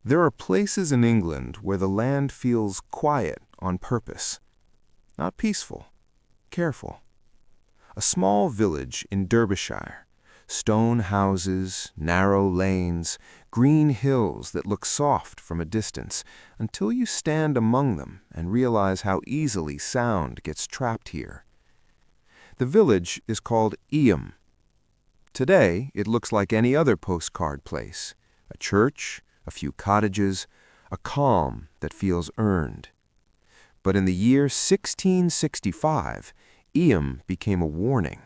There are places in England where the land feels quiet on purpose, not peaceful, careful. A small village in Derbyshire, stone houses, narrow lanes, green hills that look soft from a distance until you stand among them and realize how easily sound gets trapped here. The village is called Eyam. Today, it looks like any other postcard place, a church, a few cottages, a calm that feels earned. But in the year 1665, Eyam became a warning.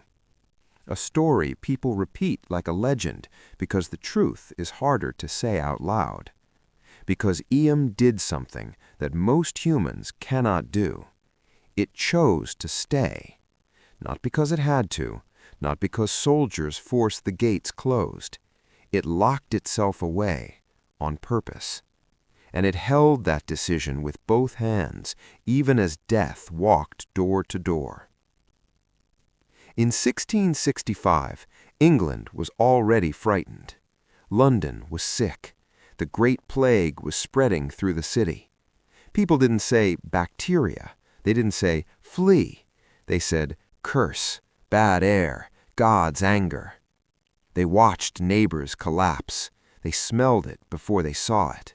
A story people repeat like a legend because the truth is harder to say out loud. Because Eyam did something that most humans cannot do. It chose to stay. Not because it had to, not because soldiers forced the gates closed. It locked itself away on purpose. And it held that decision with both hands, even as death walked door to door. In 1665, England was already frightened. London was sick. The Great Plague was spreading through the city. People didn't say bacteria. They didn't say flee. They said curse, bad air, God's anger. They watched neighbors collapse. They smelled it before they saw it.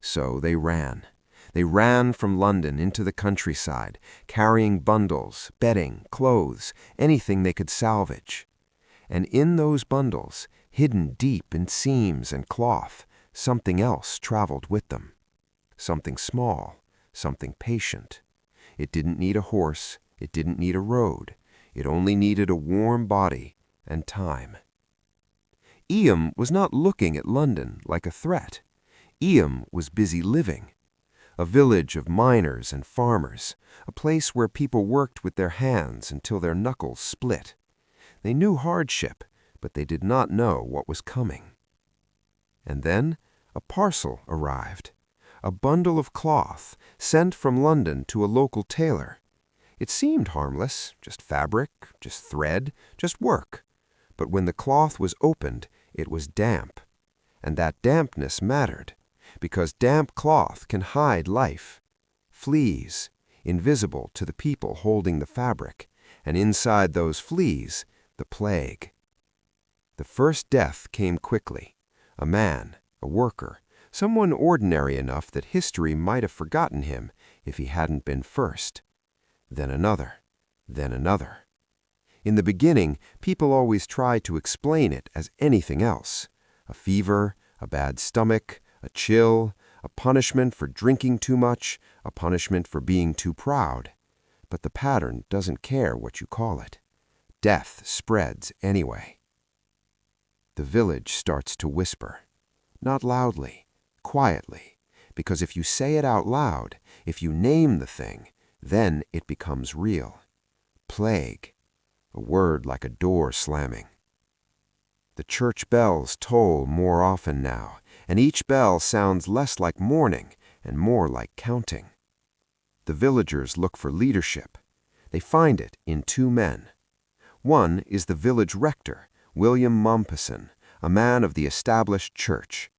So they ran. They ran from London into the countryside, carrying bundles, bedding, clothes, anything they could salvage. And in those bundles, hidden deep in seams and cloth, something else traveled with them. Something small, something patient. It didn't need a horse, it didn't need a road. It only needed a warm body and time. Eyam was not looking at London like a threat. Eyam was busy living. A village of miners and farmers, a place where people worked with their hands until their knuckles split. They knew hardship, but they did not know what was coming. And then a parcel arrived, a bundle of cloth sent from London to a local tailor. It seemed harmless, just fabric, just thread, just work. But when the cloth was opened, it was damp. And that dampness mattered, because damp cloth can hide life. Fleas, invisible to the people holding the fabric, and inside those fleas, the plague. The first death came quickly. A man, a worker, someone ordinary enough that history might have forgotten him if he hadn't been first. Then another, then another. In the beginning, people always tried to explain it as anything else. A fever, a bad stomach, a chill, a punishment for drinking too much, a punishment for being too proud. But the pattern doesn't care what you call it. Death spreads anyway. The village starts to whisper. Not loudly, quietly, because if you say it out loud, if you name the thing, then it becomes real. Plague, a word like a door slamming. The church bells toll more often now, and each bell sounds less like mourning and more like counting. The villagers look for leadership. They find it in two men. One is the village rector, William Mompesson, a man of the established church.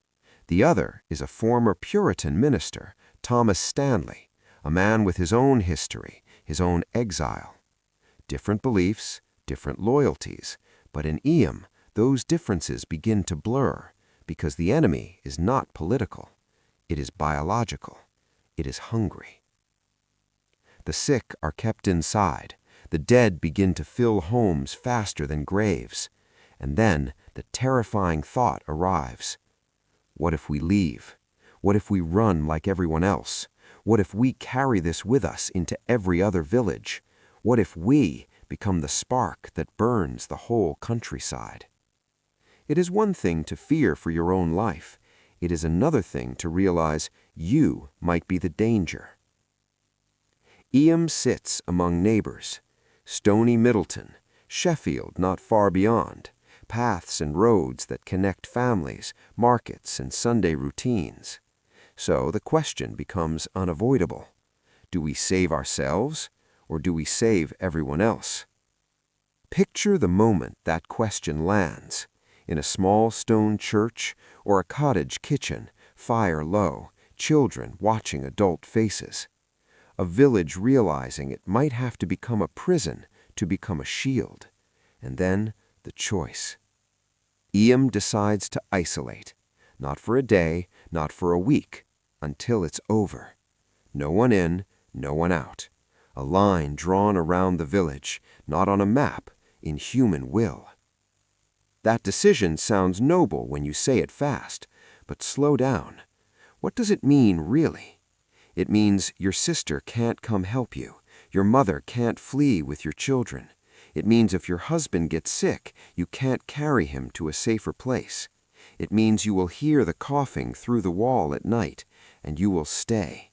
The other is a former Puritan minister, Thomas Stanley, a man with his own history, his own exile. Different beliefs, different loyalties, but in Eyam, those differences begin to blur because the enemy is not political. It is biological. It is hungry. The sick are kept inside. The dead begin to fill homes faster than graves. And then the terrifying thought arrives. What if we leave? What if we run like everyone else? What if we carry this with us into every other village? What if we become the spark that burns the whole countryside? It is one thing to fear for your own life. It is another thing to realize you might be the danger. Eyam sits among neighbors. Stony Middleton, Sheffield not far beyond, paths and roads that connect families, markets, and Sunday routines. So the question becomes unavoidable. Do we save ourselves, or do we save everyone else? Picture the moment that question lands. In a small stone church or a cottage kitchen, fire low, children watching adult faces. A village realizing it might have to become a prison to become a shield. And then the choice. Eyam decides to isolate, not for a day, not for a week, until it's over. No one in, no one out. A line drawn around the village, not on a map, in human will. That decision sounds noble when you say it fast, but slow down. What does it mean, really? It means your sister can't come help you. Your mother can't flee with your children. It means if your husband gets sick, you can't carry him to a safer place. It means you will hear the coughing through the wall at night, and you will stay.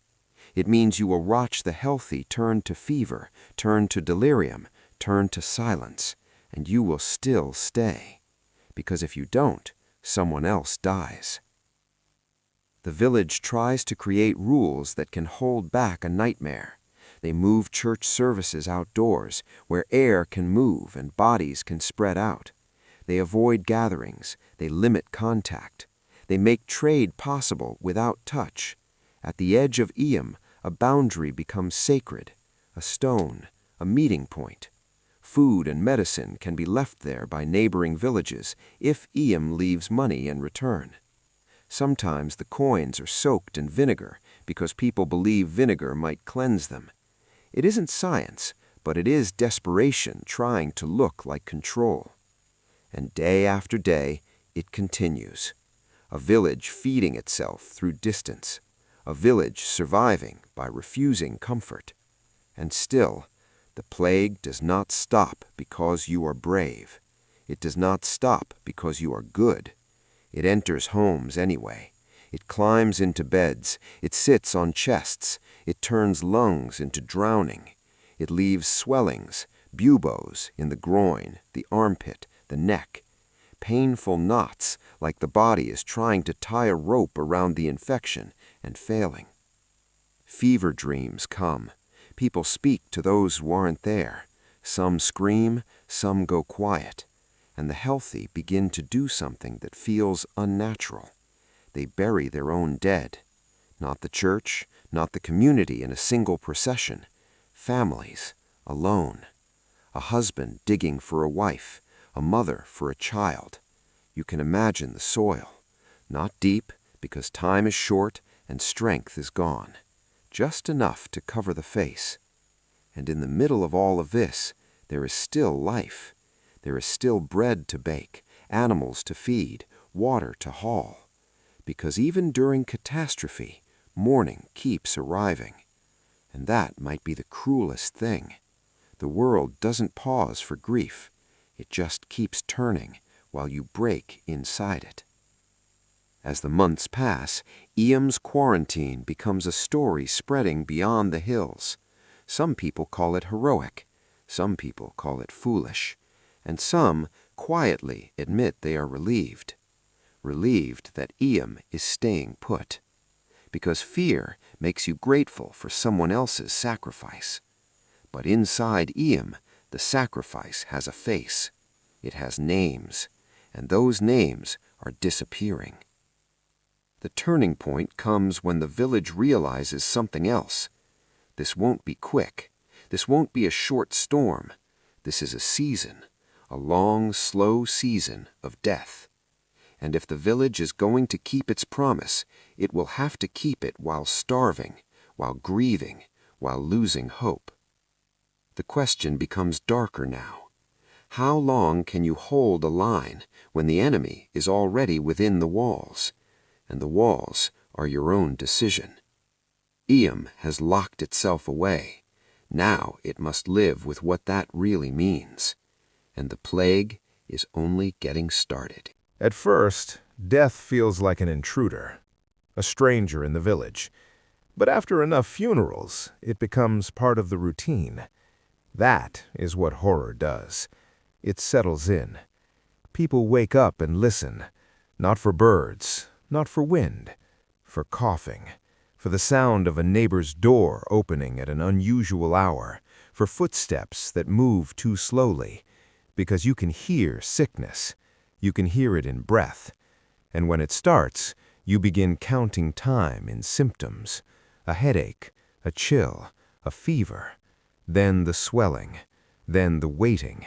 It means you will watch the healthy turn to fever, turn to delirium, turn to silence, and you will still stay. Because if you don't, someone else dies. The village tries to create rules that can hold back a nightmare. They move church services outdoors, where air can move and bodies can spread out. They avoid gatherings. They limit contact. They make trade possible without touch. At the edge of Eyam, a boundary becomes sacred, a stone, a meeting point. Food and medicine can be left there by neighboring villages if Eyam leaves money in return. Sometimes the coins are soaked in vinegar because people believe vinegar might cleanse them. It isn't science, but it is desperation trying to look like control. And day after day, it continues. A village feeding itself through distance. A village surviving by refusing comfort. And still, the plague does not stop because you are brave. It does not stop because you are good. It enters homes anyway. It climbs into beds. It sits on chests. It turns lungs into drowning. It leaves swellings, buboes in the groin, the armpit, the neck. Painful knots like the body is trying to tie a rope around the infection and failing. Fever dreams come. People speak to those who aren't there. Some scream, some go quiet. And the healthy begin to do something that feels unnatural. They bury their own dead. Not the church, not the community in a single procession. Families, alone. A husband digging for a wife, a mother for a child. You can imagine the soil. Not deep, because time is short and strength is gone. Just enough to cover the face. And in the middle of all of this, there is still life. There is still bread to bake, animals to feed, water to haul. Because even during catastrophe, morning keeps arriving. And that might be the cruelest thing. The world doesn't pause for grief. It just keeps turning while you break inside it. As the months pass, Eyam's quarantine becomes a story spreading beyond the hills. Some people call it heroic. Some people call it foolish. And some quietly admit they are relieved. Relieved that Eyam is staying put. Because fear makes you grateful for someone else's sacrifice. But inside Eyam, the sacrifice has a face. It has names. And those names are disappearing. The turning point comes when the village realizes something else. This won't be quick. This won't be a short storm. This is a season. A long, slow season of death. And if the village is going to keep its promise, it will have to keep it while starving, while grieving, while losing hope. The question becomes darker now. How long can you hold a line when the enemy is already within the walls? And the walls are your own decision. Eyam has locked itself away. Now it must live with what that really means. And the plague is only getting started. At first, death feels like an intruder, a stranger in the village. But after enough funerals, it becomes part of the routine. That is what horror does. It settles in. People wake up and listen, not for birds, not for wind, for coughing, for the sound of a neighbor's door opening at an unusual hour, for footsteps that move too slowly, because you can hear sickness. You can hear it in breath. And when it starts, You begin counting time in symptoms: a headache, a chill, a fever, then the swelling, then the waiting.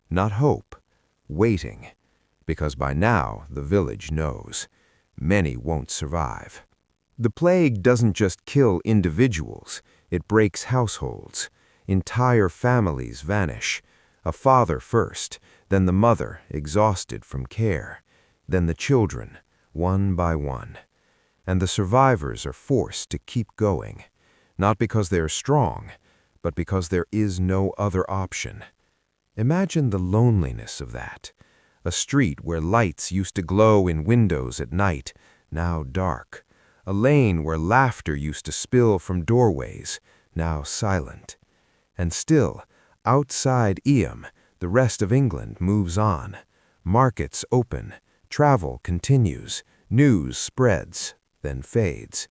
Not hope, waiting, because by now the village knows. Many won't survive. The plague doesn't just kill individuals, it breaks households. Entire families vanish. A father first, then the mother, exhausted from care, then the children, one by one. And the survivors are forced to keep going, not because they are strong, but because there is no other option. Imagine the loneliness of that. A street where lights used to glow in windows at night, now dark. A lane where laughter used to spill from doorways, now silent. And still, outside Eyam, the rest of England moves on. Markets open, travel continues, news spreads, then fades.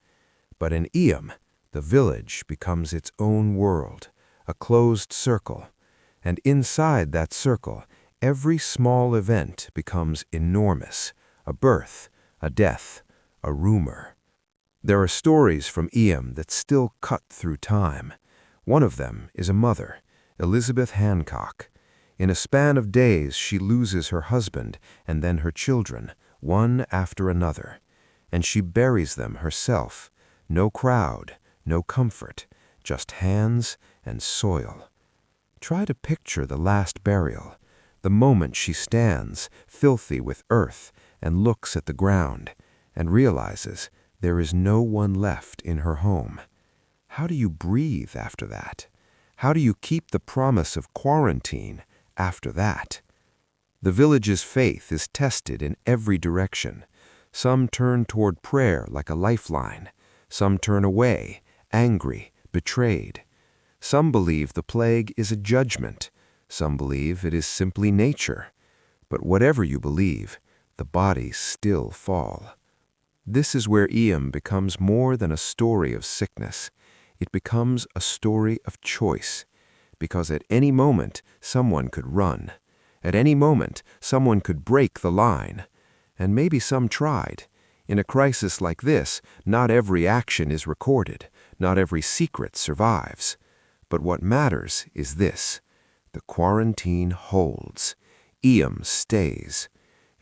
But in Eyam, the village becomes its own world, a closed circle. And inside that circle, every small event becomes enormous: a birth, a death, a rumor. There are stories from Eyam that still cut through time. One of them is a mother, Elizabeth Hancock. In a span of days, she loses her husband and then her children, one after another. And she buries them herself. No crowd, no comfort, just hands and soil. Try to picture the last burial, the moment she stands, filthy with earth, and looks at the ground, and realizes there is no one left in her home. How do you breathe after that? How do you keep the promise of quarantine after that? The village's faith is tested in every direction. Some turn toward prayer like a lifeline. Some turn away, angry, betrayed. Some believe the plague is a judgment. Some believe it is simply nature. But whatever you believe, the bodies still fall. This is where Eyam becomes more than a story of sickness. It becomes a story of choice. Because at any moment, someone could run. At any moment, someone could break the line. And maybe some tried. In a crisis like this, not every action is recorded. Not every secret survives. But what matters is this: the quarantine holds. Eyam stays.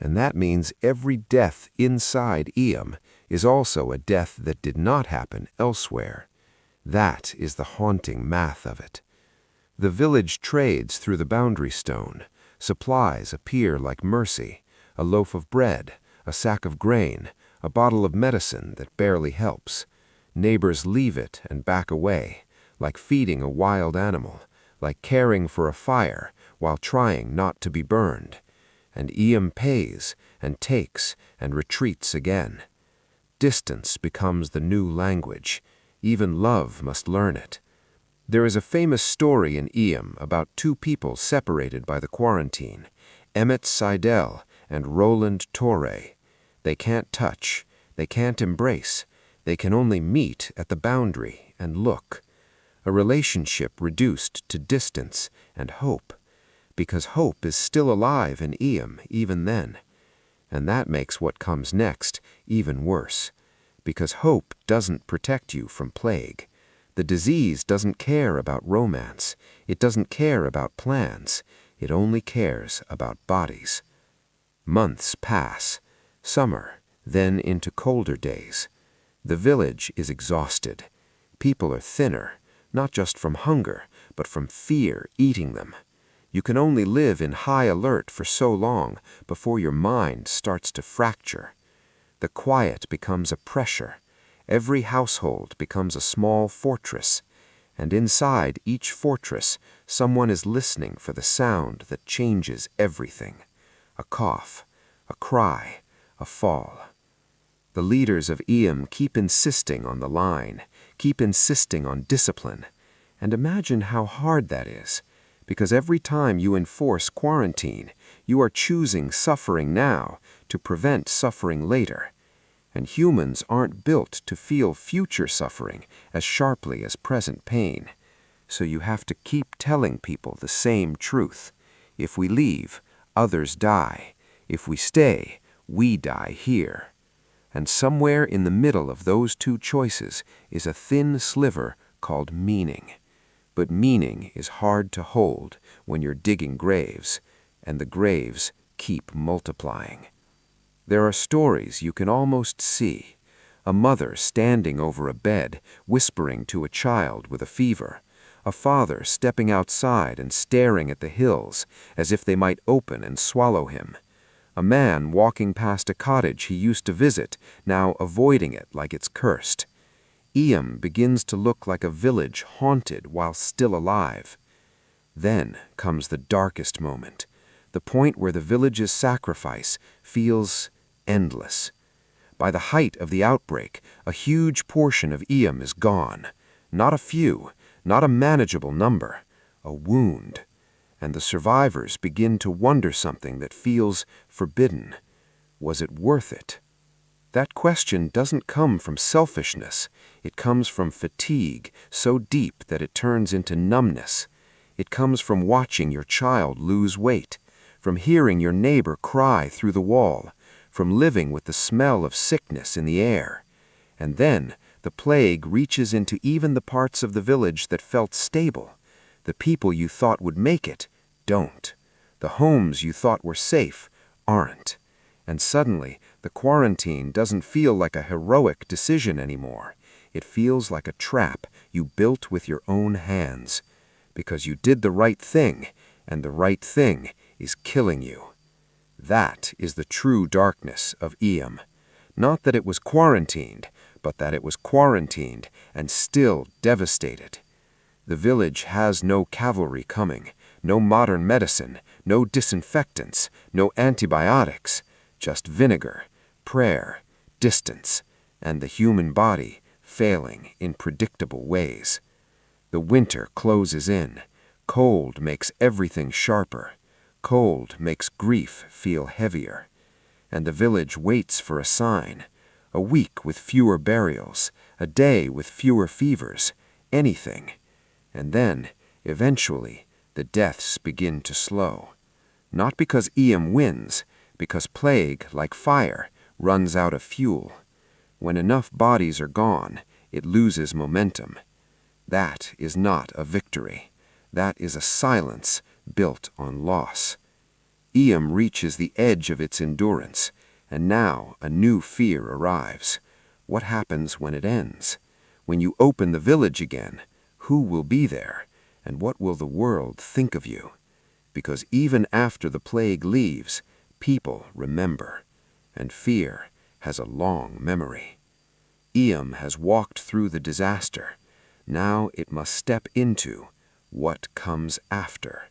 And that means every death inside Eyam is also a death that did not happen elsewhere. That is the haunting math of it. The village trades through the boundary stone. Supplies appear like mercy: a loaf of bread, a sack of grain, a bottle of medicine that barely helps. Neighbors leave it and back away, like feeding a wild animal, like caring for a fire while trying not to be burned. And Eyam pays and takes and retreats again. Distance becomes the new language. Even love must learn it. There is a famous story in Eyam about two people separated by the quarantine: Emmett Seidel and Roland Torre. They can't touch. They can't embrace. They can only meet at the boundary and look. A relationship reduced to distance and hope, because hope is still alive in Eyam even then. And that makes what comes next even worse, because hope doesn't protect you from plague. The disease doesn't care about romance. It doesn't care about plans. It only cares about bodies. Months pass, summer, then into colder days. The village is exhausted. People are thinner, not just from hunger, but from fear eating them. You can only live in high alert for so long before your mind starts to fracture. The quiet becomes a pressure. Every household becomes a small fortress, and inside each fortress, someone is listening for the sound that changes everything: a cough, a cry, a fall. The leaders of Eyam keep insisting on the line, keep insisting on discipline. And imagine how hard that is, because every time you enforce quarantine, you are choosing suffering now to prevent suffering later. And humans aren't built to feel future suffering as sharply as present pain. So you have to keep telling people the same truth: if we leave, others die. If we stay, we die here. And somewhere in the middle of those two choices is a thin sliver called meaning. But meaning is hard to hold when you're digging graves, and the graves keep multiplying. There are stories you can almost see. A mother standing over a bed, whispering to a child with a fever. A father stepping outside and staring at the hills as if they might open and swallow him. A man walking past a cottage he used to visit, now avoiding it like it's cursed. Eyam begins to look like a village haunted while still alive. Then comes the darkest moment, the point where the village's sacrifice feels endless. By the height of the outbreak, a huge portion of Eyam is gone. Not a few, not a manageable number, a wound. And the survivors begin to wonder something that feels forbidden. Was it worth it? That question doesn't come from selfishness. It comes from fatigue so deep that it turns into numbness. It comes from watching your child lose weight, from hearing your neighbor cry through the wall, from living with the smell of sickness in the air. And then the plague reaches into even the parts of the village that felt stable. The people you thought would make it don't. The homes you thought were safe aren't. And suddenly, the quarantine doesn't feel like a heroic decision anymore. It feels like a trap you built with your own hands. Because you did the right thing, and the right thing is killing you. That is the true darkness of Eyam. Not that it was quarantined, but that it was quarantined and still devastated. The village has no cavalry coming, no modern medicine, no disinfectants, no antibiotics, just vinegar, prayer, distance, and the human body failing in predictable ways. The winter closes in. Cold makes everything sharper. Cold makes grief feel heavier. And the village waits for a sign. A week with fewer burials. A day with fewer fevers. Anything. And then, eventually, the deaths begin to slow. Not because Eyam wins, because plague, like fire, runs out of fuel. When enough bodies are gone, it loses momentum. That is not a victory. That is a silence built on loss. Eyam reaches the edge of its endurance, and now a new fear arrives. What happens when it ends? When you open the village again, who will be there, and what will the world think of you? Because even after the plague leaves, people remember, and fear has a long memory. Eyam has walked through the disaster. Now it must step into what comes after.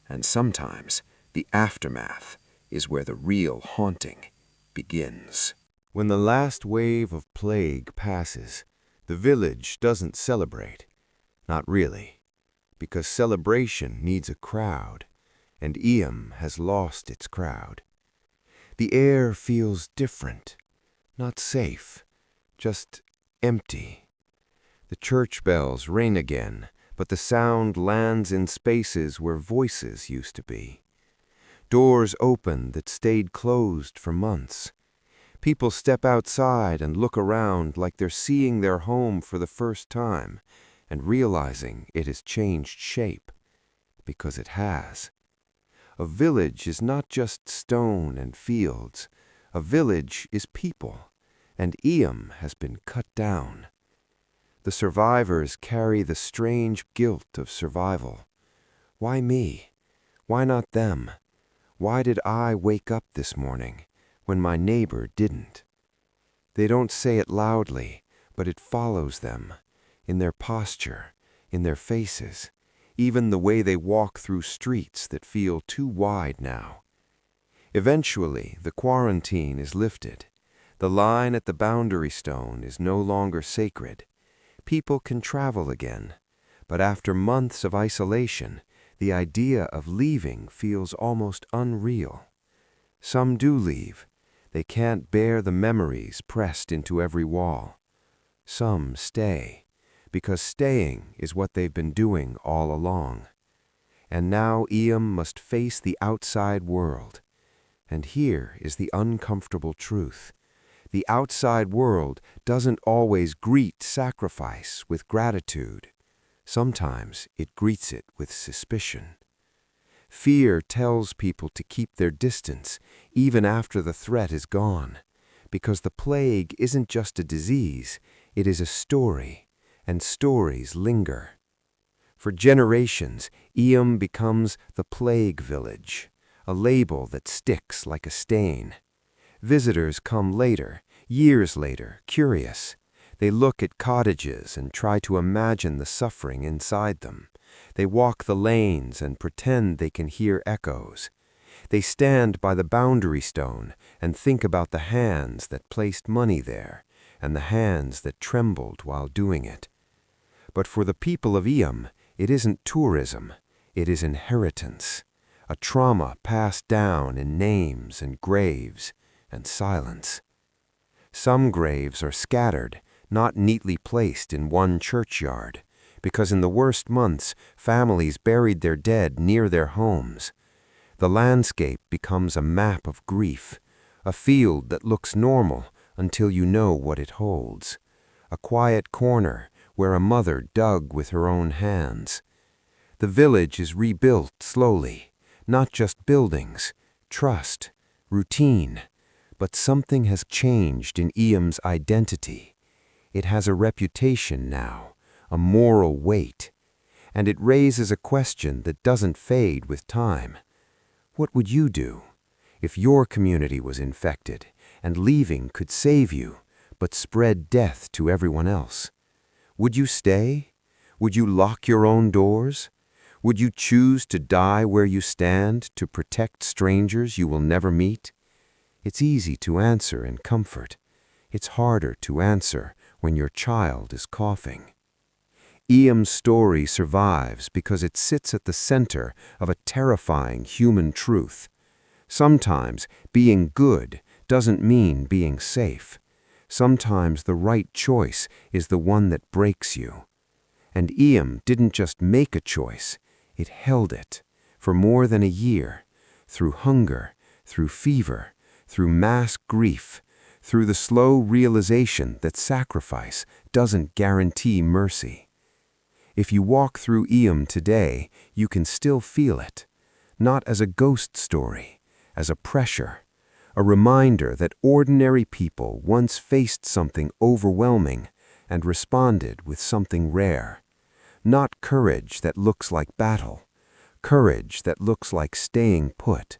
And sometimes the aftermath is where the real haunting begins. When the last wave of plague passes, the village doesn't celebrate. Not really, because celebration needs a crowd, and Eyam has lost its crowd. The air feels different, not safe, just empty. The church bells ring again, but the sound lands in spaces where voices used to be. Doors open that stayed closed for months. People step outside and look around like they're seeing their home for the first time and realizing it has changed shape, because it has. A village is not just stone and fields. A village is people, and Eyam has been cut down. The survivors carry the strange guilt of survival. Why me? Why not them? Why did I wake up this morning when my neighbor didn't? They don't say it loudly, but it follows them, in their posture, in their faces, even the way they walk through streets that feel too wide now. Eventually, the quarantine is lifted. The line at the boundary stone is no longer sacred. People can travel again, but after months of isolation, the idea of leaving feels almost unreal. Some do leave. They can't bear the memories pressed into every wall. Some stay, because staying is what they've been doing all along. And now Eyam must face the outside world. And here is the uncomfortable truth. The outside world doesn't always greet sacrifice with gratitude. Sometimes it greets it with suspicion. Fear tells people to keep their distance even after the threat is gone, because the plague isn't just a disease, it is a story, and stories linger. For generations, Eyam becomes the plague village, a label that sticks like a stain. Visitors come later, years later, curious. They look at cottages and try to imagine the suffering inside them. They walk the lanes and pretend they can hear echoes. They stand by the boundary stone and think about the hands that placed money there and the hands that trembled while doing it. But for the people of Eyam, it isn't tourism, it is inheritance, a trauma passed down in names and graves and silence. Some graves are scattered, not neatly placed in one churchyard, because in the worst months, families buried their dead near their homes. The landscape becomes a map of grief, a field that looks normal until you know what it holds, a quiet corner where a mother dug with her own hands. The village is rebuilt slowly, not just buildings, trust, routine, but something has changed in Eyam's identity. It has a reputation now, a moral weight, and it raises a question that doesn't fade with time. What would you do if your community was infected and leaving could save you, but spread death to everyone else? Would you stay? Would you lock your own doors? Would you choose to die where you stand to protect strangers you will never meet? It's easy to answer in comfort. It's harder to answer when your child is coughing. Eyam's story survives because it sits at the center of a terrifying human truth. Sometimes being good doesn't mean being safe. Sometimes the right choice is the one that breaks you. And Eyam didn't just make a choice, it held it for more than a year, through hunger, through fever, through mass grief, through the slow realization that sacrifice doesn't guarantee mercy. If you walk through Eyam today, you can still feel it, not as a ghost story, as a pressure, a reminder that ordinary people once faced something overwhelming and responded with something rare. Not courage that looks like battle, courage that looks like staying put,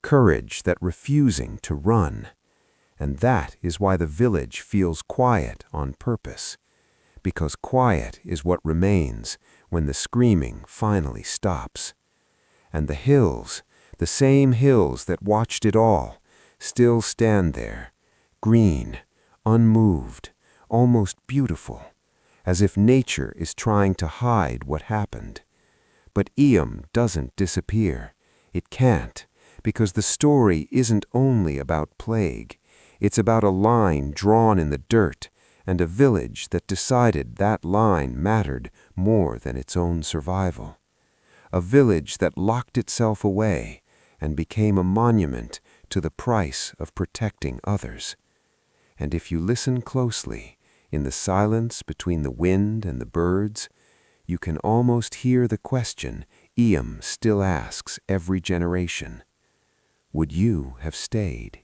courage that refusing to run. And that is why the village feels quiet on purpose, because quiet is what remains when the screaming finally stops. And the hills, the same hills that watched it all, still stand there, green, unmoved, almost beautiful, as if nature is trying to hide what happened. But Eyam doesn't disappear. It can't, because the story isn't only about plague. It's about a line drawn in the dirt and a village that decided that line mattered more than its own survival. A village that locked itself away and became a monument to the price of protecting others. And if you listen closely, in the silence between the wind and the birds, you can almost hear the question Eyam still asks every generation. Would you have stayed?